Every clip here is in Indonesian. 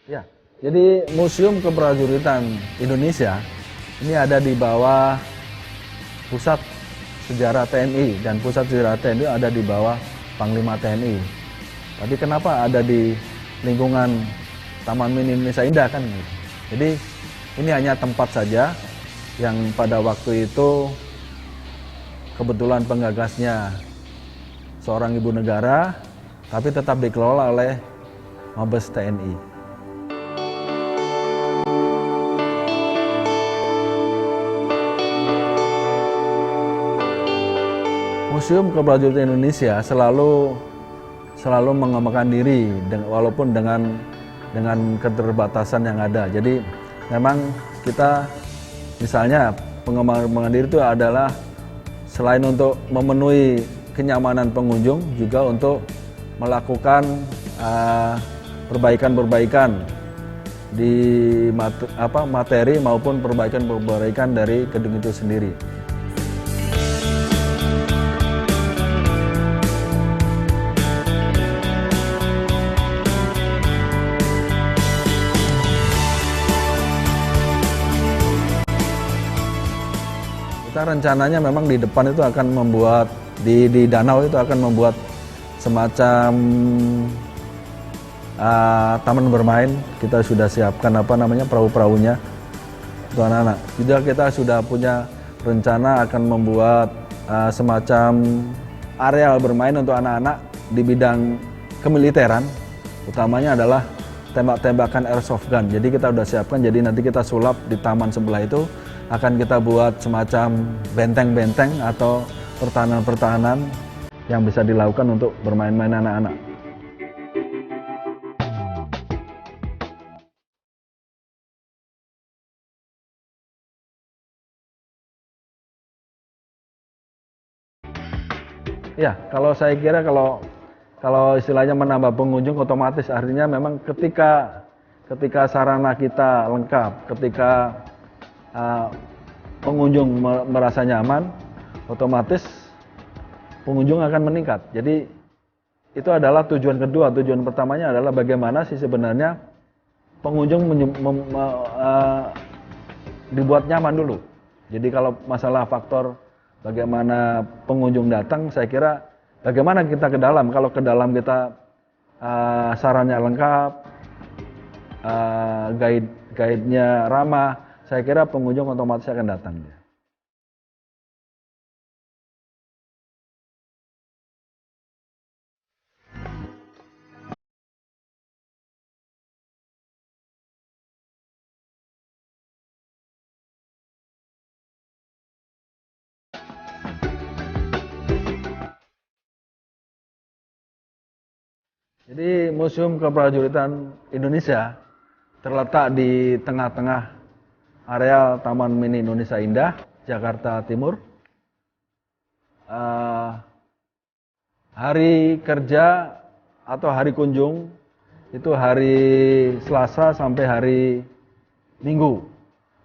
Ya, jadi Museum Keprajuritan Indonesia ini ada di bawah Pusat Sejarah TNI, dan Pusat Sejarah TNI ada di bawah Panglima TNI. Tapi kenapa ada di lingkungan Taman Mini Indonesia Indah kan? Jadi ini hanya tempat saja yang pada waktu itu kebetulan penggagasnya seorang ibu negara, tapi tetap dikelola oleh Mabes TNI. Museum Keprajuritan Indonesia selalu mengembangkan diri, walaupun dengan keterbatasan yang ada. Jadi memang kita misalnya pengembangan diri itu adalah selain untuk memenuhi kenyamanan pengunjung, juga untuk melakukan perbaikan-perbaikan di materi maupun perbaikan-perbaikan dari gedung itu sendiri. Kita rencananya memang di depan itu akan membuat, di danau itu akan membuat semacam taman bermain. Kita sudah siapkan perahu-perahunya untuk anak-anak. Juga kita sudah punya rencana akan membuat semacam areal bermain untuk anak-anak di bidang kemiliteran. Utamanya adalah tembak-tembakan airsoft gun. Jadi kita sudah siapkan, jadi nanti kita sulap di taman sebelah itu akan kita buat semacam benteng-benteng atau pertahanan-pertahanan yang bisa dilakukan untuk bermain-main anak-anak. Ya, kalau saya kira kalau istilahnya menambah pengunjung, otomatis artinya memang ketika sarana kita lengkap, ketika pengunjung merasa nyaman, otomatis pengunjung akan meningkat. Jadi itu adalah tujuan kedua. Tujuan pertamanya adalah bagaimana sih sebenarnya pengunjung dibuat nyaman dulu. Jadi kalau masalah faktor bagaimana pengunjung datang, saya kira bagaimana kita ke dalam. Kalau ke dalam kita sarannya lengkap, guide-nya ramah, saya kira pengunjung otomatis akan datang. Jadi Museum Keprajuritan Indonesia terletak di tengah-tengah areal Taman Mini Indonesia Indah, Jakarta Timur. Hari kerja atau hari kunjung itu hari Selasa sampai hari Minggu.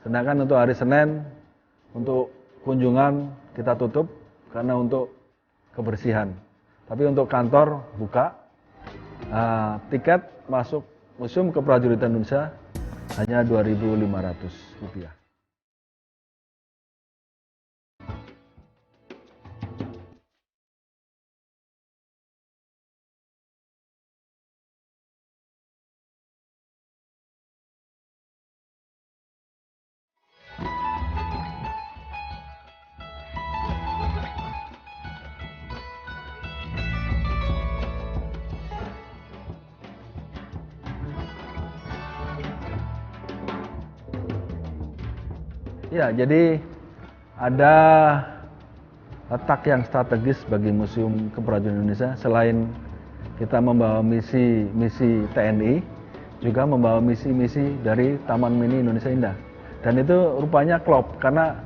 Sedangkan untuk hari Senin untuk kunjungan kita tutup karena untuk kebersihan. Tapi untuk kantor buka. Tiket masuk Museum Keprajuritan Indonesia hanya Rp2.500. Ya, jadi ada letak yang strategis bagi Museum Keprajuritan Indonesia. Selain kita membawa misi TNI, juga membawa misi-misi dari Taman Mini Indonesia Indah. Dan itu rupanya klop, karena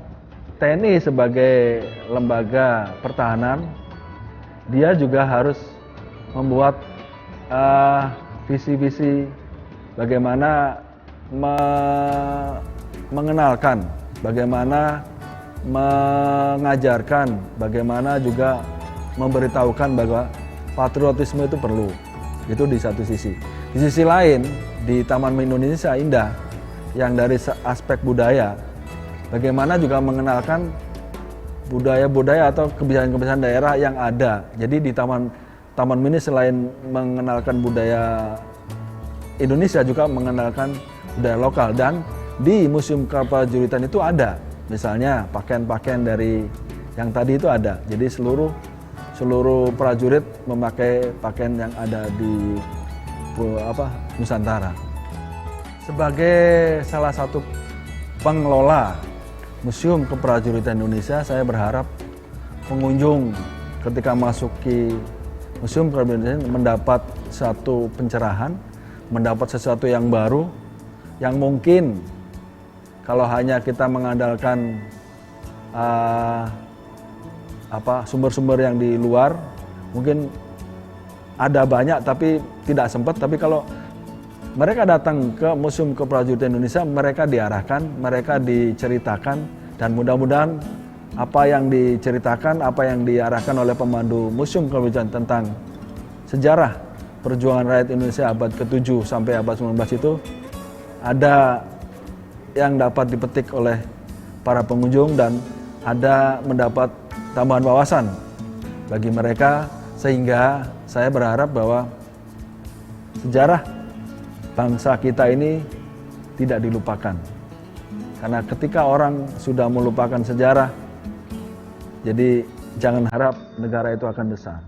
TNI sebagai lembaga pertahanan, dia juga harus membuat visi-visi bagaimana mengenalkan, bagaimana mengajarkan, bagaimana juga memberitahukan bahwa patriotisme itu perlu. Itu di satu sisi. Di sisi lain, di Taman Mini Indonesia Indah, yang dari aspek budaya, bagaimana juga mengenalkan budaya-budaya atau kebiasaan-kebiasaan daerah yang ada. Jadi di Taman Mini selain mengenalkan budaya Indonesia, juga mengenalkan budaya lokal. Dan di Museum Keprajuritan itu ada, misalnya pakaian-pakaian dari yang tadi itu ada. Jadi seluruh prajurit memakai pakaian yang ada di Nusantara. Sebagai salah satu pengelola Museum Keprajuritan Indonesia, saya berharap pengunjung ketika masuki Museum Keprajuritan Indonesia mendapat satu pencerahan, mendapat sesuatu yang baru, yang mungkin kalau hanya kita mengandalkan sumber-sumber yang di luar, mungkin ada banyak tapi tidak sempat. Tapi kalau mereka datang ke Museum Keprajuritan Indonesia, mereka diarahkan, mereka diceritakan, dan mudah-mudahan apa yang diceritakan, apa yang diarahkan oleh pemandu Museum Keprajuritan tentang sejarah perjuangan rakyat Indonesia abad ke-7 sampai abad 19 itu ada yang dapat dipetik oleh para pengunjung, dan ada mendapat tambahan wawasan bagi mereka, sehingga saya berharap bahwa sejarah bangsa kita ini tidak dilupakan. Karena ketika orang sudah melupakan sejarah, jadi jangan harap negara itu akan besar.